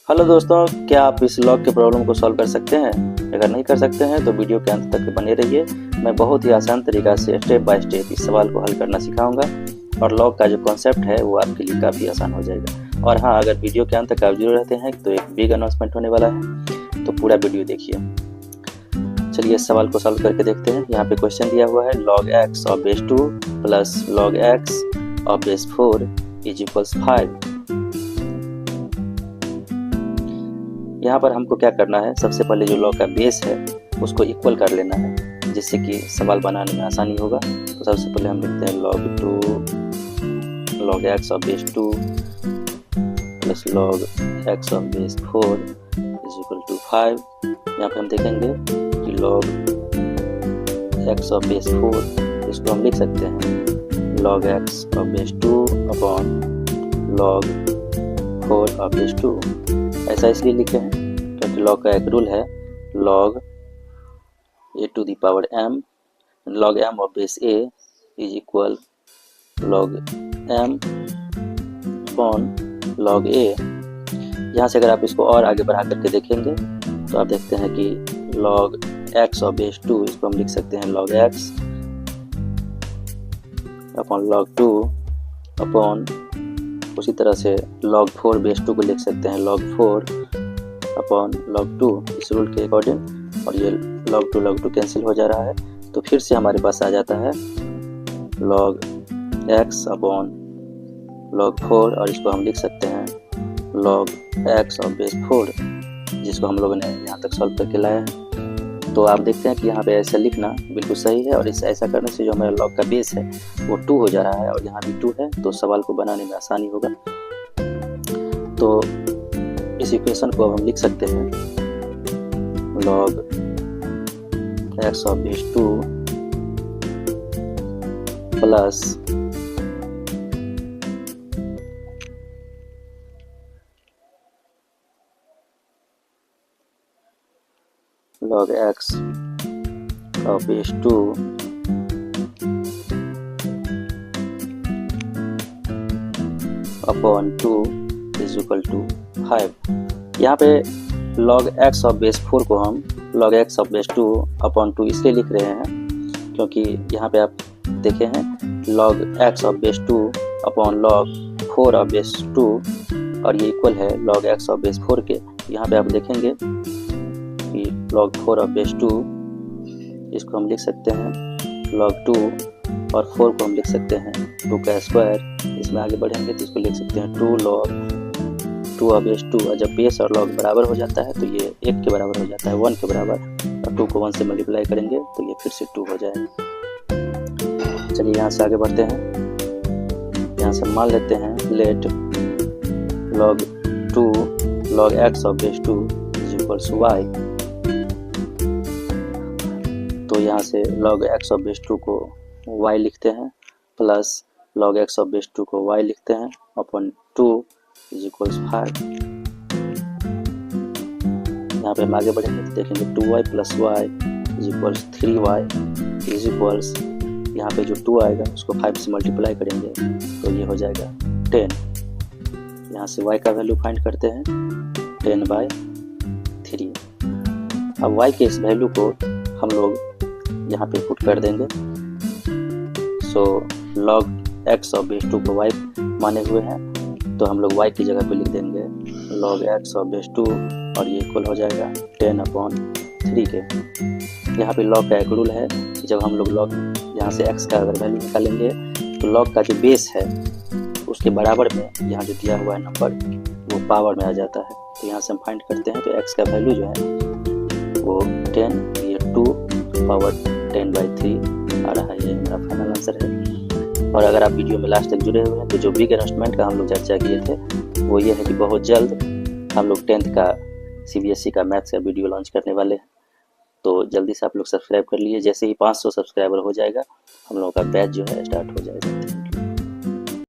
Hello दोस्तों, क्या आप इस लॉग के प्रॉब्लम को सॉल्व कर सकते हैं? अगर नहीं कर सकते हैं तो वीडियो के अंत तक बने रहिए। मैं बहुत ही आसान तरीका से स्टेप बाय स्टेप इस सवाल को हल करना सिखाऊंगा और लॉग का जो कॉन्सेप्ट है वो आपके लिए काफ़ी आसान हो जाएगा। और हाँ, अगर वीडियो के अंत तक आप जुड़े रहते हैं तो एक बिग अनाउंसमेंट होने वाला है, तो पूरा वीडियो देखिए। चलिए इस सवाल को सॉल्व करके देखते हैं। यहाँ पे क्वेश्चन दिया हुआ है log x of base 2 plus log x of base 4 is equals 5। यहाँ पर हमको क्या करना है, सबसे पहले जो लॉग का बेस है उसको इक्वल कर लेना है, जिससे कि सवाल बनाने में आसानी होगा। तो सबसे पहले हम लिखते हैं log x of base 2 plus log x of base 4 is equal to 5। यहाँ पे हम देखेंगे कि log x ऑफ बेस 4 इसको हम लिख सकते हैं log x of base 2 upon log 4 of base 2। ऐसा इसलिए लिखे हैं क्योंकि log का एक रूल है log a to the power m, log m of base a is equal log m upon log a। यहाँ से अगर आप इसको और आगे बढ़ा करके देखेंगे तो आप देखते हैं कि log x ऑफ बेस 2 इसको हम लिख सकते हैं log x upon log 2 upon उसी तरह से log 4 बेस 2 को लिख सकते हैं log 4 अपॉन log 2 इस रूल के अकॉर्डिंग। और ये log 2 कैंसिल हो जा रहा है, तो फिर से हमारे पास आ जाता है log x अपॉन log 4 और इसको हम लिख सकते हैं log x ऑफ बेस 4, जिसको हम लोगों ने यहाँ तक सॉल्व करके लाया है। तो आप देखते हैं कि यहाँ पे ऐसा लिखना बिल्कुल सही है और इस ऐसा करने से जो हमारा लॉग का बेस है वो 2 हो जा रहा है और यहाँ भी 2 है, तो सवाल को बनाने में आसानी होगा। तो इस इक्वेशन को अब हम लिख सकते हैं log x of base 2 plus log x of base 2 upon 2 is equal to 5। यहाँ पे log x ऑफ बेस 4 को हम log x of base 2 upon 2 इसलिए लिख रहे हैं क्योंकि यहाँ पे आप देखे हैं log x of base 2 upon log 4 of base 2 और ये इक्वल है log x ऑफ बेस 4 के। यहाँ पे आप देखेंगे कि log 4 ऑफ बेस 2 इसको हम लिख सकते हैं log 2 और 4 को हम लिख सकते हैं 2 का स्क्वायर। इसमें आगे बढ़ेंगे तो इसको लिख सकते हैं 2 log 2 ऑफ बेस 2। और जब बेस और log बराबर हो जाता है तो ये 1 के बराबर हो जाता है, 1 के बराबर, और 2 को 1 से मल्टीप्लाई करेंगे तो ये फिर से 2 हो जाएगा। चलिए यहाँ से आगे बढ़ते हैं। यहाँ से मान लेते हैं let log 2 log x of base 2 is equals y। तो यहाँ से log x ऑफ बेस 2 को y लिखते हैं plus log x of base 2 को y लिखते हैं अपॉन 2 इज इक्वल्स 5। यहाँ पे हम आगे बढ़ेंगे तो देखेंगे 2y plus y is equals 3y is equals, यहाँ पे जो 2 आएगा उसको 5 से मल्टीप्लाई करेंगे तो ये हो जाएगा 10। यहाँ से y का वैल्यू फाइंड करते हैं 10/3। अब y के इस वैल्यू को हम लोग यहाँ पे पुट कर देंगे। सो log x ऑफ बेस 2 को y माने हुए हैं, तो हम लोग y की जगह पे लिख देंगे log x ऑफ बेस 2 और ये इक्वल हो जाएगा 10/3 के। यहाँ पे log का एक रूल है कि जब हम लोग log यहाँ से x का अगर वैल्यू निकालेंगे तो log का जो बेस है उसके बराबर में यहाँ जो दिया हुआ है नंबर वो पावर में आ जाता है। तो यहाँ से हम फाइंड करते हैं तो x का वैल्यू जो है वो 10, ये 2 पावर 10/3 आ रहा है। ये मेरा फाइनल आंसर है। और अगर आप वीडियो में लास्ट तक जुड़े हुए हैं तो जो बिग अनाउंसमेंट का हम लोग चर्चा किए थे वो ये है कि बहुत जल्द हम लोग 10th का CBSE का मैथ्स का वीडियो लॉन्च करने वाले हैं। तो जल्दी से आप लोग सब्सक्राइब कर लीजिए। जैसे ही 500 सब्सक्राइबर हो जाएगा हम लोगों का बैच जो है स्टार्ट हो जाएगा।